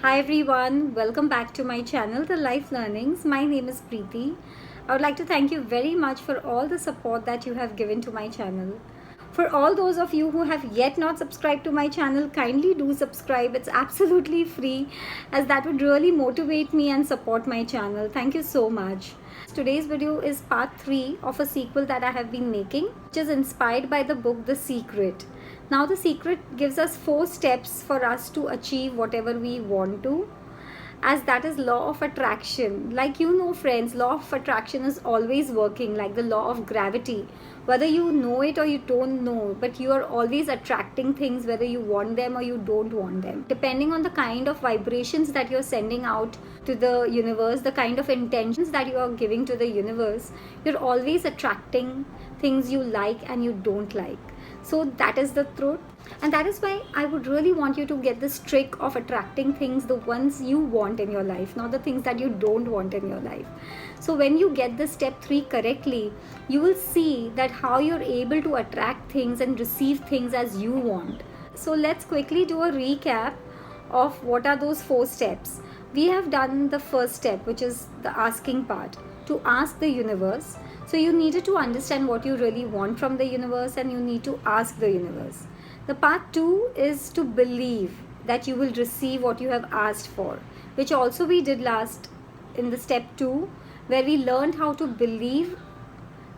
Hi everyone, welcome back to my channel, The Life Learnings. My name is Preeti. I would like to thank you very much for all the support that you have given to my channel. For all those of you who have yet not subscribed to my channel, kindly do subscribe. It's absolutely free, as that would really motivate me and support my channel. Thank you so much. Today's video is part 3 of a sequel that I have been making, which is inspired by the book The Secret. Now The Secret gives us 4 steps for us to achieve whatever we want to, as that is law of attraction. Like friends, law of attraction is always working like the law of gravity. Whether you know it or you don't know, but you are always attracting things whether you want them or you don't want them. Depending on the kind of vibrations that you're sending out to the universe, the kind of intentions that you are giving to the universe, you're always attracting things you like and you don't like. So that is the truth, and that is why I would really want you to get this trick of attracting things, the ones you want in your life, not the things that you don't want in your life. So when you get this step 3 correctly, you will see that how you're able to attract things and receive things as you want. So let's quickly do a recap of what are those 4 steps. We have done the first step, which is the asking part, to ask the universe. So you needed to understand what you really want from the universe, and you need to ask the universe. The part 2 is to believe that you will receive what you have asked for, which also we did last in the step 2, where we learned how to believe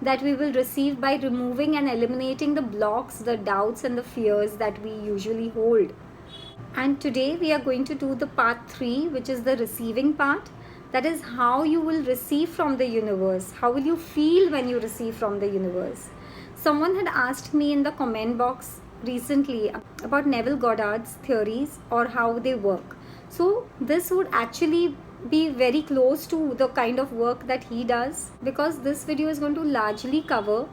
that we will receive by removing and eliminating the blocks, the doubts and the fears that we usually hold. And today we are going to do the part 3, which is the receiving part. That is how you will receive from the universe. How will you feel when you receive from the universe? Someone had asked me in the comment box recently about Neville Goddard's theories or how they work. So this would actually be very close to the kind of work that he does, because this video is going to largely cover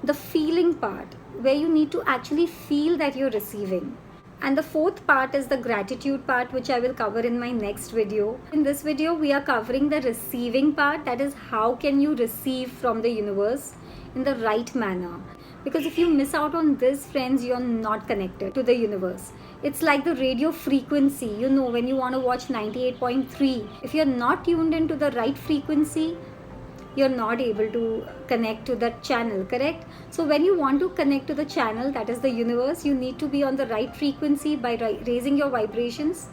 the feeling part, where you need to actually feel that you're receiving. And the 4th part is the gratitude part, which I will cover in my next video. In this video, we are covering the receiving part, that is how can you receive from the universe in the right manner. Because if you miss out on this, friends, you're not connected to the universe. It's like the radio frequency, when you want to watch 98.3, if you're not tuned into the right frequency, you're not able to connect to that channel, correct? So when you want to connect to the channel, that is the universe, you need to be on the right frequency by raising your vibrations.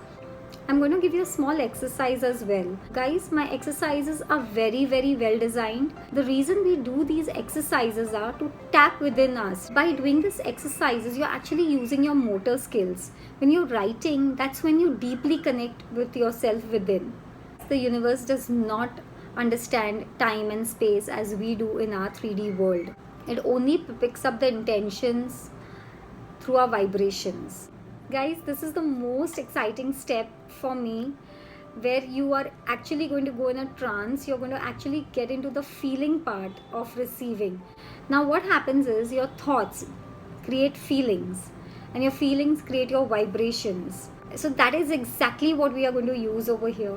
I'm going to give you a small exercise as well. Guys, my exercises are very, very well designed. The reason we do these exercises are to tap within us. By doing these exercises, you're actually using your motor skills. When you're writing, that's when you deeply connect with yourself within. The universe does not understand time and space as we do in our 3D world. It only picks up the intentions through our vibrations. Guys, this is the most exciting step for me, where you are actually going to go in a trance. You're going to actually get into the feeling part of receiving. Now what happens is your thoughts create feelings, and your feelings create your vibrations. So that is exactly what we are going to use over here.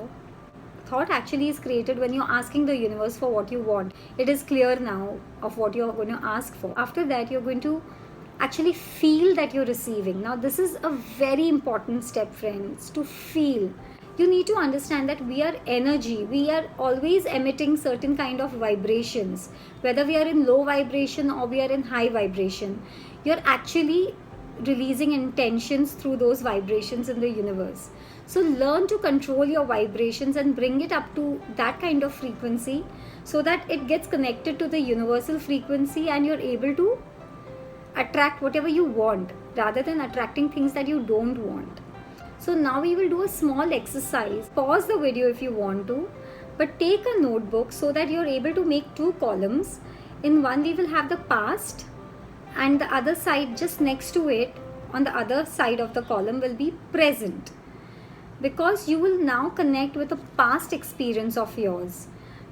Thought actually is created when you're asking the universe for what you want. It is clear now of what you're going to ask for. After that, you're going to actually feel that you're receiving. Now this is a very important step, friends, to feel. You need to understand that we are energy. We are always emitting certain kind of vibrations, whether we are in low vibration or we are in high vibration. You're actually releasing intentions through those vibrations in the universe. So learn to control your vibrations and bring it up to that kind of frequency, so that it gets connected to the universal frequency and you're able to attract whatever you want, rather than attracting things that you don't want. So now we will do a small exercise. Pause the video if you want to, but take a notebook so that you're able to make 2 columns. In one we will have the past, and the other side, just next to it, on the other side of the column, will be present. Because you will now connect with a past experience of yours,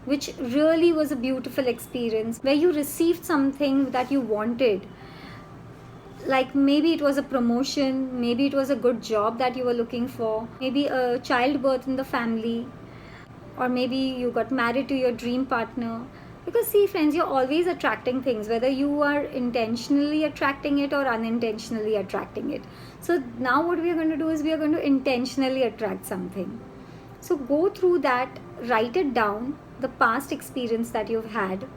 which really was a beautiful experience, where you received something that you wanted. Like maybe it was a promotion, maybe it was a good job that you were looking for, maybe a childbirth in the family, or maybe you got married to your dream partner. Because see friends, you're always attracting things, whether you are intentionally attracting it or unintentionally attracting it. So now what we are going to do is we are going to intentionally attract something. So go through that, write it down, the past experience that you've had,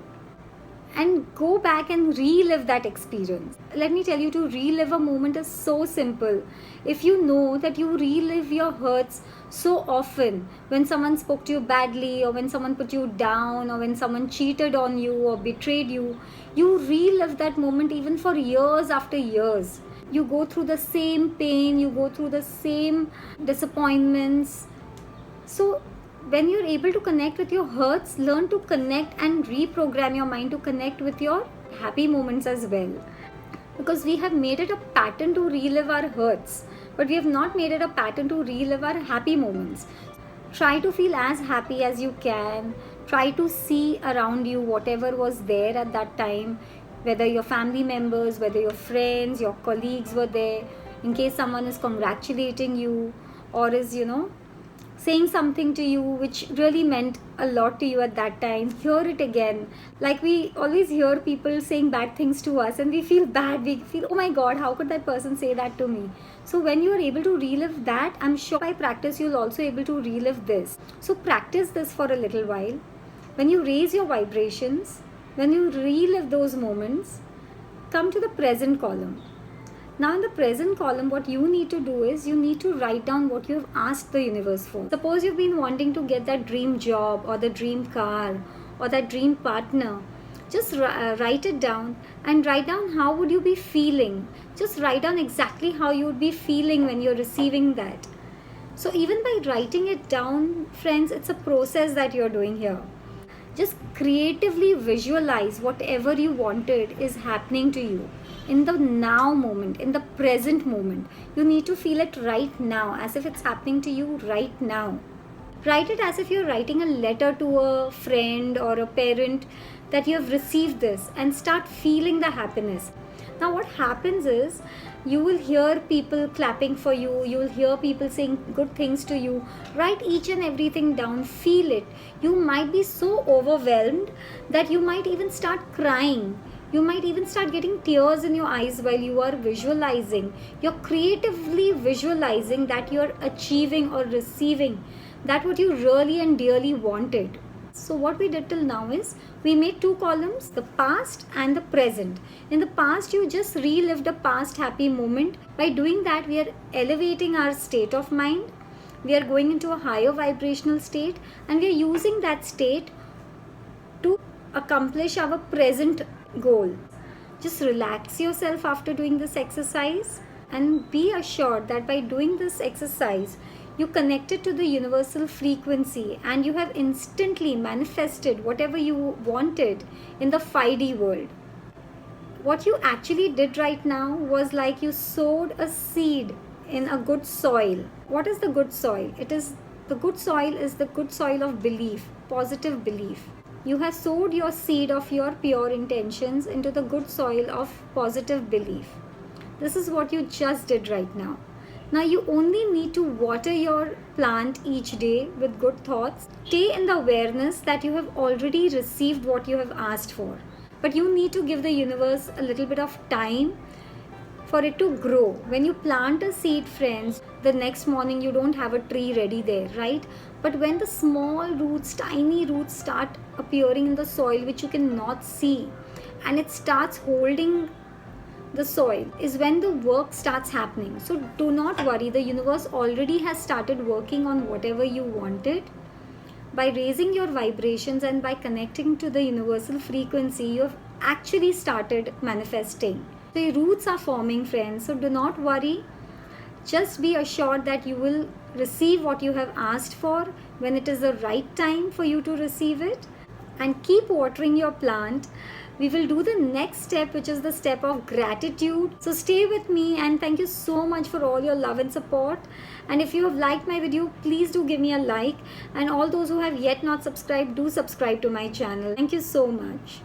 and go back and relive that experience. Let me tell you, to relive a moment is so simple. If you know that you relive your hurts so often, when someone spoke to you badly, or when someone put you down, or when someone cheated on you or betrayed you, you relive that moment even for years after years. You go through the same pain, you go through the same disappointments. So when you're able to connect with your hurts, learn to connect and reprogram your mind to connect with your happy moments as well. Because we have made it a pattern to relive our hurts, but we have not made it a pattern to relive our happy moments. Try to feel as happy as you can. Try to see around you whatever was there at that time, whether your family members, whether your friends, your colleagues were there. In case someone is congratulating you or is, saying something to you which really meant a lot to you at that time, hear it again. Like we always hear people saying bad things to us and we feel bad, we feel, oh my god, how could that person say that to me? So when you are able to relive that, I'm sure by practice you'll also able to relive this. So practice this for a little while. When you raise your vibrations, when you relive those moments, come to the present column. Now in the present column, what you need to do is you need to write down what you have asked the universe for. Suppose you've been wanting to get that dream job or the dream car or that dream partner. Just write it down and write down how would you be feeling. Just write down exactly how you would be feeling when you're receiving that. So even by writing it down, friends, it's a process that you're doing here. Just creatively visualize whatever you wanted is happening to you in the now moment, in the present moment. You need to feel it right now, as if it's happening to you right now. Write it as if you're writing a letter to a friend or a parent that you have received this, and start feeling the happiness. Now what happens is you will hear people clapping for you, you will hear people saying good things to you. Write each and everything down, feel it. You might be so overwhelmed that you might even start crying. You might even start getting tears in your eyes while you are visualizing. You're creatively visualizing that you're achieving or receiving that what you really and dearly wanted. So what we did till now is we made two columns, the past and the present. In the past, you just relived a past happy moment. By doing that, we are elevating our state of mind. We are going into a higher vibrational state, and we are using that state to accomplish our present goal. Just relax yourself after doing this exercise and be assured that by doing this exercise, you connected to the universal frequency and you have instantly manifested whatever you wanted in the 5D world. What you actually did right now was like you sowed a seed in a good soil. What is the good soil? The good soil is the good soil of belief, positive belief. You have sowed your seed of your pure intentions into the good soil of positive belief. This is what you just did right now. Now you only need to water your plant each day with good thoughts. Stay in the awareness that you have already received what you have asked for. But you need to give the universe a little bit of time for it to grow. When you plant a seed, friends, the next morning you don't have a tree ready there, right? But when the small roots, tiny roots start appearing in the soil which you cannot see, and it starts holding the soil, is when the work starts happening. So do not worry, the universe already has started working on whatever you wanted. By raising your vibrations and by connecting to the universal frequency, you have actually started manifesting. The roots are forming, friends, so do not worry. Just be assured that you will receive what you have asked for when it is the right time for you to receive it, and keep watering your plant. We will do the next step, which is the step of gratitude. So stay with me, and thank you so much for all your love and support. And if you have liked my video, please do give me a like, and all those who have yet not subscribed, do subscribe to my channel. Thank you so much.